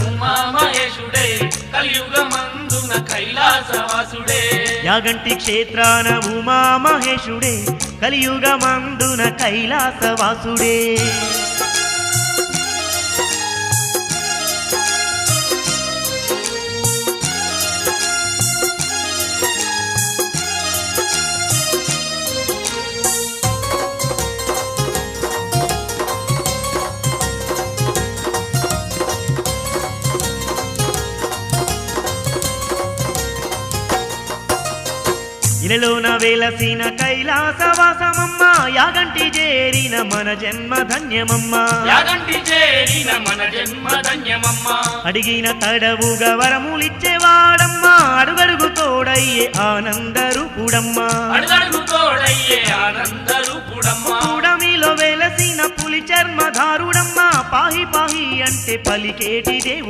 ఉమా మహేశుడే కలియుగమందున కైలాసవాసుడే యాగంటి క్షేత్రాన ఉమా మహేశుడే కలియుగమందున కైలాసవాసుడే ఇలలోన వెలసిన కైలాసవాసమమ్మ యాగంటి చేరిన మన జన్మ ధన్యమమ్మ యాగంటి చేరిన మన జన్మ ధన్యమమ్మ అడిగిన తడవుగా వరములిచ్చేవాడమ్మా అడుగడుగు తోడయ్యే ఆనందరూపుడమ్మా అడుగడుగు తోడయ్యే ఆనందరూపుడమ్మా కూడమిలో వెలసిన పులి చర్మధారుడమ్మా పాహి పాహి అంటే పలికేటి దేవుడు